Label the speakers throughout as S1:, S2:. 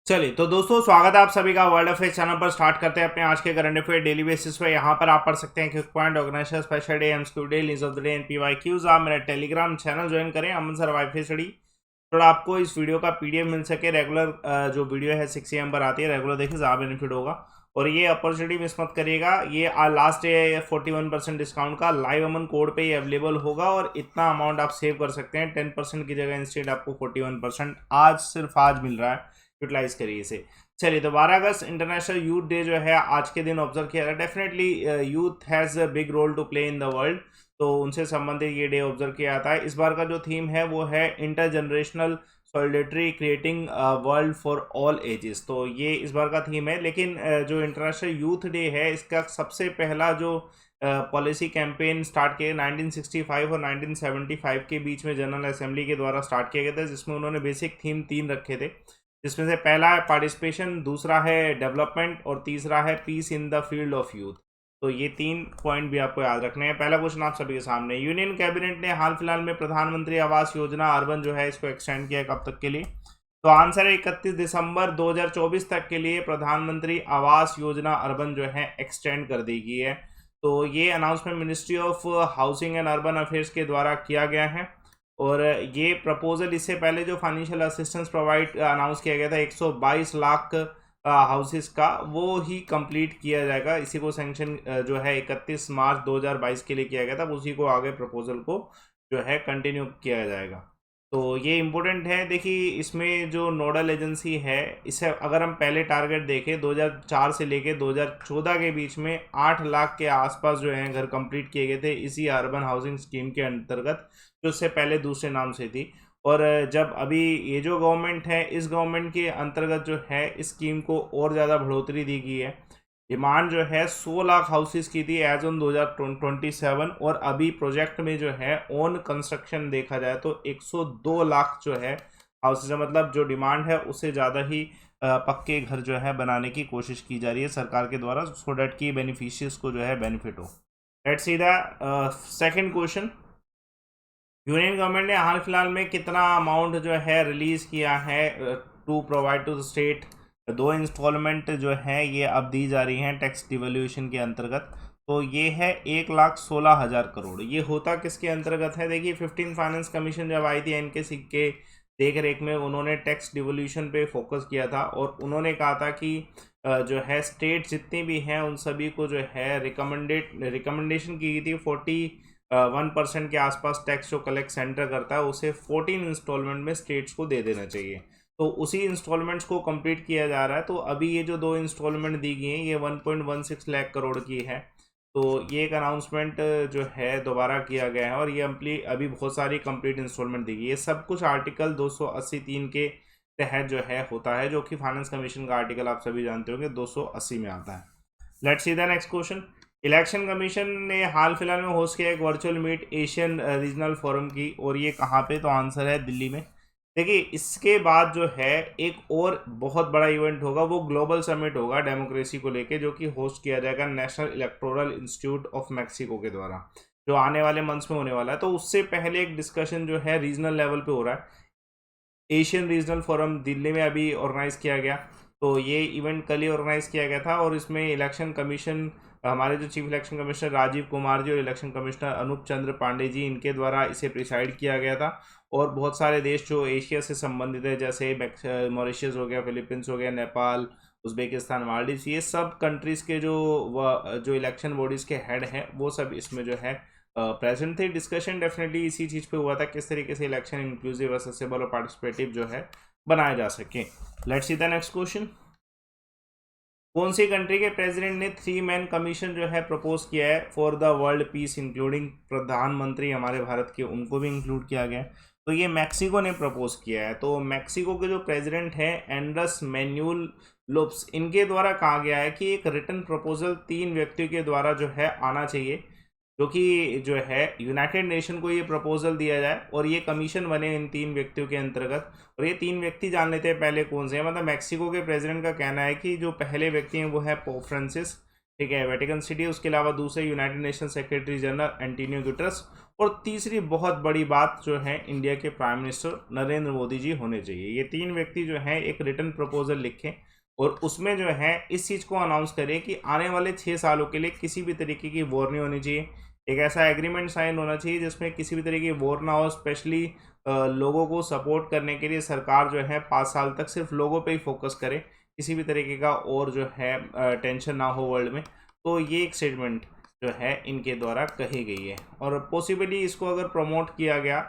S1: चलिए तो दोस्तों स्वागत है आप सभी का वर्ल्ड अफेयर्स चैनल पर। स्टार्ट करते हैं अपने आज के करंट अफेयर डेली बेसिस पे। यहाँ पर आप पढ़ सकते हैं quick point, organisation, special day, MCQ day, news of the day, एनपीवाईक्यूज। आप मेरा टेलीग्राम चैनल ज्वाइन करें, अमन सर वाईफाई स्टडी। थोड़ा आपको इस वीडियो का पीडीएफ मिल सके। रेगुलर जो वीडियो है 6 AM पर आती है, रेगुलर देखिए ज़्यादा बेनिफिट होगा। और ये अपॉर्चुनिटी मिस मत करिएगा। ये लास्ट डे है 41% डिस्काउंट का, लाइव अमन कोड पे ही अवेलेबल होगा और इतना अमाउंट आप सेव कर सकते हैं। 10% की जगह इंस्टेड आपको 41% आज सिर्फ आज मिल रहा है। यूटिलाइज करिए इसे। चलिए तो 12 अगस्त इंटरनेशनल यूथ डे जो है आज के दिन ऑब्जर्व किया गया। Definitely youth has a big role to play in the world, तो उनसे संबंधित ये डे ऑब्जर्व किया जाता है। इस बार का जो थीम है वो है inter generational solidarity creating world for all ages. तो ये इस बार का थीम है। लेकिन जो इंटरनेशनल यूथ डे है इसका सबसे पहला जो पॉलिसी कैंपेन स्टार्ट किया 1965 और 1975 के बीच में जनरल असेंबली के द्वारा स्टार्ट किया गया था, जिसमें उन्होंने बेसिक थीम 3 रखे थे, जिसमें से पहला है पार्टिसिपेशन, दूसरा है डेवलपमेंट और तीसरा है peace in the field of youth. तो ये 3 पॉइंट भी आपको याद रखने हैं। पहला क्वेश्चन आप सभी के सामने, यूनियन कैबिनेट ने हाल फिलहाल में प्रधानमंत्री आवास योजना अर्बन जो है इसको एक्सटेंड किया कब तक के लिए? तो आंसर है 31 दिसंबर 2024 तक के लिए प्रधानमंत्री आवास योजना अर्बन जो है एक्सटेंड कर दी गई है। तो ये announcement ministry of housing and urban affairs के द्वारा किया गया है। और ये प्रपोजल, इससे पहले जो फाइनेंशियल असिस्टेंस प्रोवाइड अनाउंस किया गया था 122 लाख हाउसेस का, वो ही कंप्लीट किया जाएगा। इसी को सैंक्शन जो है 31 मार्च 2022 के लिए किया गया था, उसी को आगे प्रपोजल को जो है कंटिन्यू किया जाएगा। तो ये इम्पोर्टेंट है। देखिए इसमें जो नोडल एजेंसी है, इसे अगर हम पहले टारगेट देखें 2004 से लेके 2014 के बीच में 8 लाख के आसपास जो है घर कंप्लीट किए गए थे इसी अर्बन हाउसिंग स्कीम के अंतर्गत, जो उससे पहले दूसरे नाम से थी। और जब अभी ये जो गवर्नमेंट है, इस गवर्नमेंट के अंतर्गत जो है इस स्कीम को और ज़्यादा बढ़ोतरी दी गई है। डिमांड जो है 100 लाख हाउसेस की थी एज ऑन 2027, और अभी प्रोजेक्ट में जो है ऑन कंस्ट्रक्शन देखा जाए तो 102 लाख जो है हाउसेस, मतलब जो डिमांड है उससे ज़्यादा ही पक्के घर जो है बनाने की कोशिश की जा रही है सरकार के द्वारा, सो डैट की बेनिफिशियर्स को जो है बेनिफिट हो। Let's see the second question. Union government ने हाल फिलहाल में कितना अमाउंट जो है रिलीज किया है to provide to state? 2 installment जो है ये अब दी जा रही हैं टैक्स डिवोल्यूशन के अंतर्गत। तो ये है 1,16,000 करोड़। ये होता किसके अंतर्गत है? देखिए 15 फाइनेंस कमीशन जब आई थी एनके के देख रेख में, उन्होंने टैक्स डिवोल्यूशन पे फोकस किया था और उन्होंने कहा था कि जो है स्टेट जितनी भी हैं उन सभी को जो है रिकमेंडेशन की गई थी 1% के आसपास टैक्स जो कलेक्ट सेंटर करता है उसे 14 इंस्टॉलमेंट में स्टेट्स को दे देना चाहिए। तो उसी इंस्टॉलमेंट्स को कंप्लीट किया जा रहा है। तो अभी ये जो 2 इंस्टॉलमेंट दी गई हैं ये 1.16 लाख करोड़ की है। तो ये एक अनाउंसमेंट जो है दोबारा किया गया है और ये अभी बहुत सारी कंप्लीट इंस्टॉलमेंट दी गई। ये सब कुछ आर्टिकल 283 के तहत जो है होता है, जो कि फाइनेंस कमीशन का आर्टिकल आप सभी जानते होंगे 280 में आता है। Let's see the next question. Election commission ने हाल फिलहाल में होस्ट किया एक virtual meet Asian regional forum की, और ये कहाँ पे? तो आंसर है दिल्ली में। देखिए इसके बाद जो है एक और बहुत बड़ा इवेंट होगा, वो ग्लोबल समिट होगा डेमोक्रेसी को लेके, जो कि होस्ट किया जाएगा national electoral institute of Mexico के द्वारा, जो आने वाले मंथ्स में होने वाला है। तो उससे पहले एक डिस्कशन जो है रीजनल लेवल पे हो रहा है। एशियन रीजनल फोरम दिल्ली में अभी ऑर्गेनाइज किया गया। तो ये इवेंट कल ही ऑर्गेनाइज किया गया था और इसमें इलेक्शन कमीशन, हमारे जो chief election commissioner Rajiv Kumar ji और इलेक्शन कमिश्नर अनूप चंद्र पांडे जी, इनके द्वारा इसे प्रिसाइड किया गया था। और बहुत सारे देश जो एशिया से संबंधित है, जैसे मॉरिशस हो गया, फिलीपींस हो गया, नेपाल, उज्बेकिस्तान, मालदीव, ये सब कंट्रीज़ के जो इलेक्शन बॉडीज़ के हेड हैं वो सब इसमें जो है प्रेजेंट थे। डिस्कशन डेफिनेटली इसी चीज़ पे हुआ था, किस तरीके से इलेक्शन इंक्लूसिव, एक्सेसिबल और पार्टिसिपेटिव जो है बनाया जा सके। Let's see the next question. कौन सी कंट्री के प्रेसिडेंट ने 3 मैन कमीशन जो है प्रपोज किया है for the world peace, including प्रधानमंत्री हमारे भारत के, उनको भी इंक्लूड किया गया है। तो ये मैक्सिको ने प्रपोज किया है। तो मैक्सिको के जो प्रेसिडेंट हैं एंड्रस मैन्युअल लोप्स, इनके द्वारा कहा गया है कि एक रिटन प्रपोजल 3 व्यक्तियों के द्वारा जो है आना चाहिए, जो कि जो है यूनाइटेड नेशन को ये प्रपोजल दिया जाए और ये कमीशन बने इन 3 व्यक्तियों के अंतर्गत। और ये 3 व्यक्ति जान लेते हैं पहले कौन से हैं। मतलब मैक्सिको के प्रेसिडेंट का कहना है कि जो पहले व्यक्ति हैं वो है पोप फ्रांसिस, ठीक है, वेटिकन सिटी। उसके अलावा दूसरे United nation secretary general Antonio Guterres. और तीसरी बहुत बड़ी बात जो है, इंडिया के प्राइम मिनिस्टर नरेंद्र मोदी जी होने चाहिए। ये तीन व्यक्ति जो हैं एक रिटन प्रपोजल लिखें और उसमें जो है इस चीज़ को अनाउंस करें कि आने वाले 6 सालों के लिए किसी भी तरीके की वॉर नहीं होनी चाहिए। एक ऐसा एग्रीमेंट साइन होना चाहिए जिसमें किसी भी तरीके की वॉर ना हो। स्पेशली लोगों को सपोर्ट करने के लिए सरकार जो है 5 साल तक सिर्फ लोगों पे ही फोकस करे, किसी भी तरीके का और जो है टेंशन ना हो वर्ल्ड में। तो ये एक स्टेटमेंट जो है इनके द्वारा कही गई है और पॉसिबली इसको अगर प्रमोट किया गया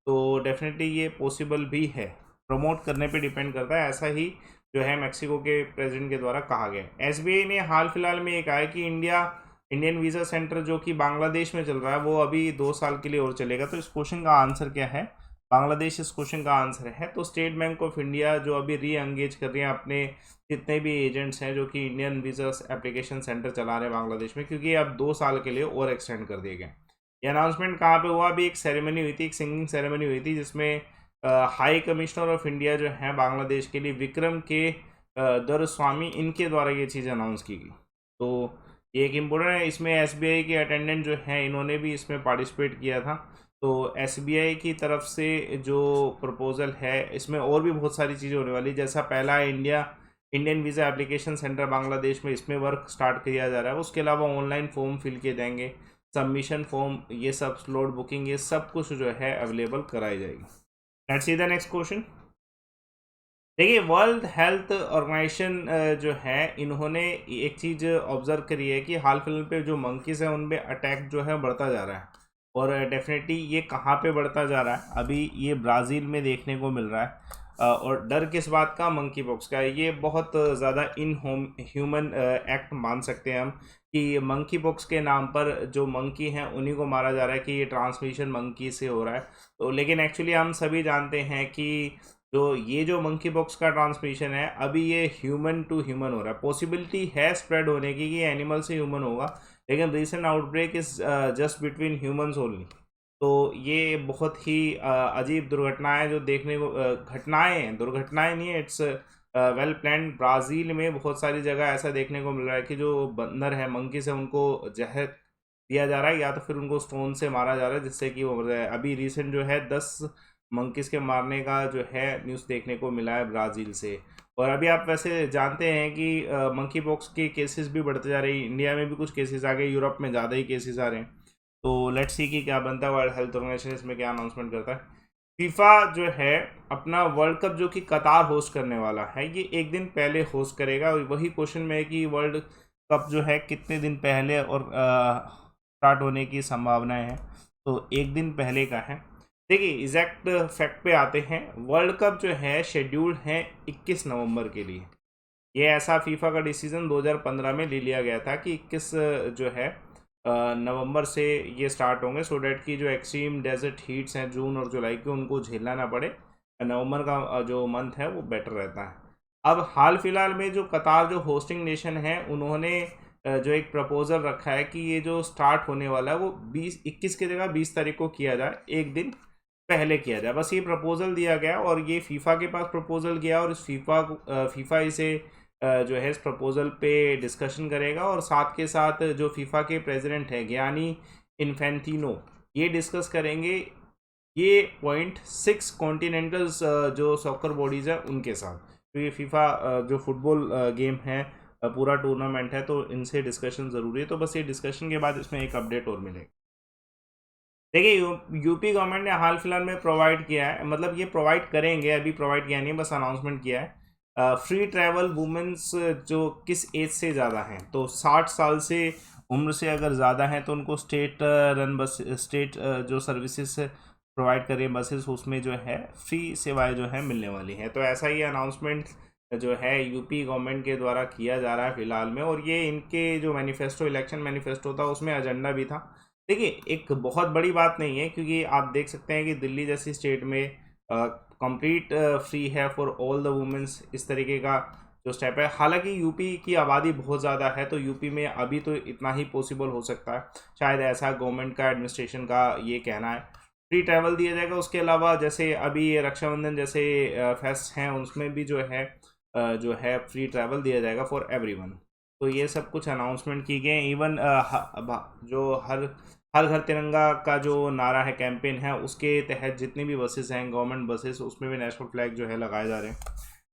S1: तो डेफिनेटली ये पॉसिबल भी है। प्रमोट करने पे डिपेंड करता है, ऐसा ही जो है मैक्सिको के प्रेसिडेंट के द्वारा कहा गया। एसबीआई ने हाल फिलहाल में ये कहा है कि इंडियन वीज़ा सेंटर जो कि बांग्लादेश में चल रहा है वो अभी 2 साल के लिए और चलेगा। तो इस क्वेश्चन का आंसर क्या है? बांग्लादेश इस क्वेश्चन का आंसर है। तो स्टेट बैंक ऑफ इंडिया जो अभी री एंगेज कर रही है अपने जितने भी एजेंट्स हैं जो कि इंडियन वीज़ा एप्लीकेशन सेंटर चला रहे हैं बांग्लादेश में, क्योंकि अब 2 साल के लिए और एक्सटेंड कर दिए गए। ये अनाउंसमेंट कहाँ पे हुआ? अभी एक सेरेमनी हुई थी, एक सिंगिंग सेरेमनी हुई थी जिसमें हाई कमिश्नर ऑफ इंडिया जो है बांग्लादेश के लिए विक्रम के दरस्वामी, इनके द्वारा ये चीज़ अनाउंस की गई। तो ये एक इम्पोर्टेंट है। इसमें एसबीआई के अटेंडेंट जो हैं इन्होंने भी इसमें पार्टिसिपेट किया था। तो एसबीआई की तरफ से जो प्रपोज़ल है इसमें और भी बहुत सारी चीज़ें होने वाली, जैसा पहला Indian visa application centre Bangladesh में, इसमें वर्क स्टार्ट किया जा रहा है। उसके अलावा ऑनलाइन फॉर्म फिल किए जाएंगे, सबमिशन फॉर्म, ये सब स्लॉट बुकिंग, ये सब कुछ जो है अवेलेबल कराई जाएगी। Let's see the next question. देखिए, वर्ल्ड हेल्थ ऑर्गेनाइजेशन जो है इन्होंने एक चीज़ ऑब्जर्व करी है कि हाल फिलहाल पे जो मंकीज़ हैं उन पे अटैक जो है बढ़ता जा रहा है। और डेफिनेटली ये कहाँ पे बढ़ता जा रहा है? अभी ये ब्राज़ील में देखने को मिल रहा है। और डर किस बात का? मंकी पॉक्स का। ये बहुत ज़्यादा ह्यूमन एक्ट मान सकते हैं हम कि मंकी पॉक्स के नाम पर जो मंकी हैं उन्हीं को मारा जा रहा है कि ये ट्रांसमिशन मंकी से हो रहा है। तो लेकिन एक्चुअली हम सभी जानते हैं कि जो मंकी पॉक्स का ट्रांसमिशन है अभी ये ह्यूमन टू ह्यूमन हो रहा है। पॉसिबिलिटी है स्प्रेड होने की कि एनिमल से ह्यूमन होगा, लेकिन recent outbreak is just between humans only. तो ये बहुत ही अजीब दुर्घटनाएं जो देखने को दुर्घटनाएं नहीं है, इट्स वेल प्लान्ड। ब्राज़ील में बहुत सारी जगह ऐसा देखने को मिल रहा है कि जो बंदर है, मंकी से, उनको जहर दिया जा रहा है या तो फिर उनको स्टोन से मारा जा रहा है जिससे कि वो मर जाए। अभी रिसेंट जो है 10 मंकीज़ के मारने का जो है न्यूज़ देखने को मिला है ब्राज़ील से। और अभी आप वैसे जानते हैं कि मंकी पॉक्स के केसेस भी बढ़ते जा रहे हैं। इंडिया में भी कुछ केसेस आ गए, यूरोप में ज़्यादा ही केसेस आ रहे हैं। तो लेट्स सी कि क्या बनता है। वर्ल्ड हेल्थ ऑर्गेनाइजेशन इसमें क्या अनाउंसमेंट करता है। फीफा जो है अपना वर्ल्ड कप जो कि कतार होस्ट करने वाला है, ये एक दिन पहले होस्ट करेगा। और वही क्वेश्चन में है कि वर्ल्ड कप जो है कितने दिन पहले और स्टार्ट होने की संभावनाएं हैं। तो एक दिन पहले का है। देखिए, एग्जैक्ट फैक्ट पे आते हैं। वर्ल्ड कप जो है शेड्यूल्ड है 21 नवंबर के लिए। ये ऐसा फीफा का डिसीजन 2015 में ले लिया गया था कि 21 जो है नवंबर से ये स्टार्ट होंगे, सो डैट की जो एक्सट्रीम डेजर्ट हीट्स हैं जून और जुलाई के उनको झेलना ना पड़े। नवंबर का जो मंथ है वो बेटर रहता है। अब हाल फिलहाल में जो कतार जो होस्टिंग नेशन है उन्होंने जो एक प्रपोजल रखा है कि ये जो स्टार्ट होने वाला है वो 21 की जगह 20 तारीख को किया जाए, एक दिन पहले किया जाए। बस ये प्रपोजल दिया गया और ये फीफा के पास प्रपोजल गया और इस फीफा इसे जो है इस प्रपोजल पे डिस्कशन करेगा। और साथ के साथ जो फीफा के प्रेसिडेंट है गियानी इन्फेंटिनो, ये डिस्कस करेंगे ये पॉइंट 6 कॉन्टिनेंटल्स जो सॉकर बॉडीज़ हैं उनके साथ। तो ये फीफा जो फुटबॉल गेम है, पूरा टूर्नामेंट है, तो इनसे डिस्कशन ज़रूरी है। तो बस ये डिस्कशन के बाद इसमें एक अपडेट और मिलेगा। देखिए, यूपी गवर्नमेंट ने हाल फिलहाल में प्रोवाइड किया है, मतलब ये प्रोवाइड करेंगे, अभी प्रोवाइड किया नहीं, बस अनाउंसमेंट किया है। फ्री ट्रैवल वुमेंस जो किस एज से ज़्यादा हैं, तो 60 साल से उम्र से अगर ज़्यादा हैं तो उनको स्टेट रन बस, स्टेट जो सर्विसेज प्रोवाइड कर रही है बसेस, उसमें जो है फ्री सेवाएं जो है मिलने वाली हैं। तो ऐसा ही अनाउंसमेंट जो है यूपी गवर्नमेंट के द्वारा किया जा रहा है फिलहाल में। और ये इनके जो मैनिफेस्टो, इलेक्शन मैनिफेस्टो था, उसमें एजेंडा भी था। देखिए, एक बहुत बड़ी बात नहीं है, क्योंकि आप देख सकते हैं कि दिल्ली जैसी स्टेट में कंप्लीट फ्री है फॉर ऑल द वुमेंस, इस तरीके का जो स्टेप है। हालांकि यूपी की आबादी बहुत ज़्यादा है, तो यूपी में अभी तो इतना ही पॉसिबल हो सकता है, शायद ऐसा गवर्नमेंट का, एडमिनिस्ट्रेशन का ये कहना है। फ्री ट्रैवल दिया जाएगा। उसके अलावा जैसे अभी ये रक्षाबंधन जैसे फेस्ट हैं, उसमें भी जो है फ्री ट्रैवल दिया जाएगा फॉर एवरीवन। तो ये सब कुछ अनाउंसमेंट की गए। इवन जो हर हर घर तिरंगा का जो नारा है, कैंपेन है, उसके तहत जितनी भी बसेस हैं गवर्नमेंट बसेस, उसमें भी नेशनल फ्लैग जो है लगाए जा रहे हैं।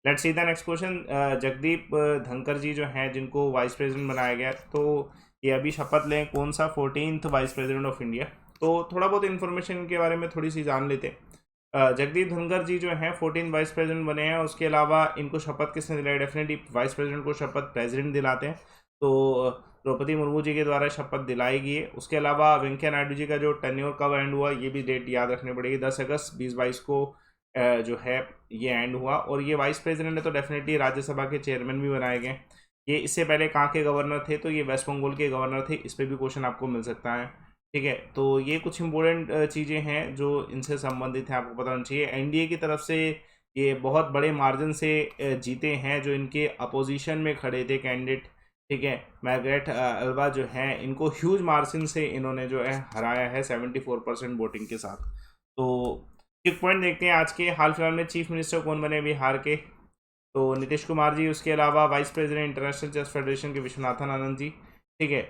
S1: Let's see the next question. Jagdeep Dhankhar ji जो हैं, जिनको वाइस प्रेसिडेंट बनाया गया, तो ये अभी शपथ लें कौन सा 14th vice president of India. तो थोड़ा बहुत इन्फॉर्मेशन के बारे में थोड़ी सी जान लेते हैं। जगदीप धनखड़ जी जो हैं 14 वाइस प्रेसिडेंट बने हैं। उसके अलावा इनको शपथ किसने दिलाई? डेफिनेटली वाइस प्रेसिडेंट को शपथ प्रेसिडेंट दिलाते हैं, तो द्रौपदी मुर्मू जी के द्वारा शपथ दिलाई गई है। उसके अलावा वेंकैया नायडू जी का जो टेन्योर कब एंड हुआ, ये भी डेट याद रखनी पड़ेगी, 10 अगस्त 2022 को जो है ये एंड हुआ। और ये वाइस प्रेसिडेंट है तो डेफिनेटली राज्यसभा के चेयरमैन भी बनाए गए। ये इससे पहले कहाँ के गवर्नर थे? तो ये वेस्ट बंगाल के गवर्नर थे। इस पर भी क्वेश्चन आपको मिल सकता है, ठीक है। तो ये कुछ इंपॉर्टेंट चीज़ें हैं जो इनसे संबंधित हैं, आपको पता होना चाहिए। एनडीए की तरफ से ये बहुत बड़े मार्जिन से जीते हैं। जो इनके अपोजिशन में खड़े थे कैंडिडेट, ठीक है, मार्गरेट अल्वा जो हैं, इनको ह्यूज मार्जिन से इन्होंने जो है हराया है 74% वोटिंग के साथ। तो एक पॉइंट देखते हैं आज के। हाल फिलहाल में चीफ मिनिस्टर कौन बने बिहार के? तो नीतीश कुमार जी। उसके अलावा vice president international chess federation के विश्वनाथन आनंद जी, ठीक है।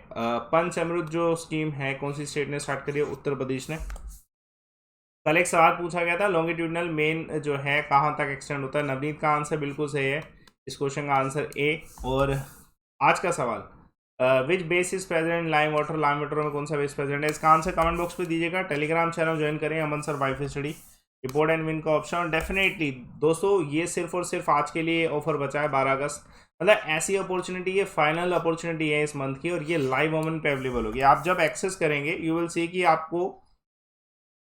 S1: पंच अमृत जो स्कीम है, कौन सी स्टेट ने स्टार्ट करी है? उत्तर प्रदेश ने। कल एक सवाल पूछा गया था, लॉन्गिट्यूडनल मेन जो है कहाँ तक एक्सटेंड होता है? नवनीत का आंसर बिल्कुल सही है, इस क्वेश्चन का आंसर ए। और आज का सवाल, which base is president lime water में कौन सा बेस प्रेसिडेंट है? इसका आंसर कमेंट बॉक्स पे दीजिएगा। टेलीग्राम चैनल ज्वाइन करें, अमन सर वाइफ स्टडी, रिपोर्ट एंड विन का ऑप्शन। डेफिनेटली दोस्तों, ये सिर्फ और सिर्फ आज के लिए ऑफर बचा है 12 अगस्त। मतलब ऐसी अपॉर्चुनिटी, ये फाइनल अपॉर्चुनिटी है इस मंथ की, और ये लाइव मोमेंट पे अवेलेबल होगी। आप जब एक्सेस करेंगे यू विल सी कि आपको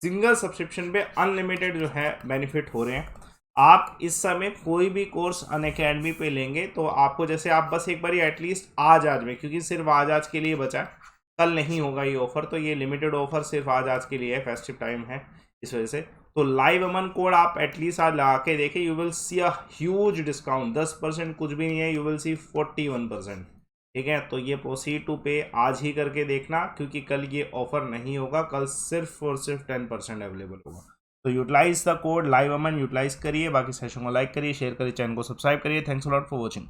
S1: सिंगल सब्सक्रिप्शन पे अनलिमिटेड जो है बेनिफिट हो रहे हैं। आप इस समय कोई भी कोर्स अनअकैडमी पे लेंगे तो आपको, जैसे आप बस एक बार एटलीस्ट आज में, क्योंकि सिर्फ आज के लिए बचा है, कल नहीं होगा ये ऑफर, तो ये लिमिटेड ऑफर सिर्फ आज के लिए है, फेस्टिव टाइम है इस वजह से। तो लाइव अमन कोड आप एटलीस्ट आज लगा के देखें, you will see a huge discount. 10% कुछ भी नहीं है, यू विल सी 41%, ठीक है। तो ये प्रोसीड टू पे आज ही करके देखना, क्योंकि कल ये ऑफर नहीं होगा, कल सिर्फ और सिर्फ 10% अवेलेबल होगा। तो utilise the code live Aman, utilise करिए। बाकी सेशन को लाइक करिए, शेयर करिए, चैनल को सब्सक्राइब करिए। Thanks a lot for watching.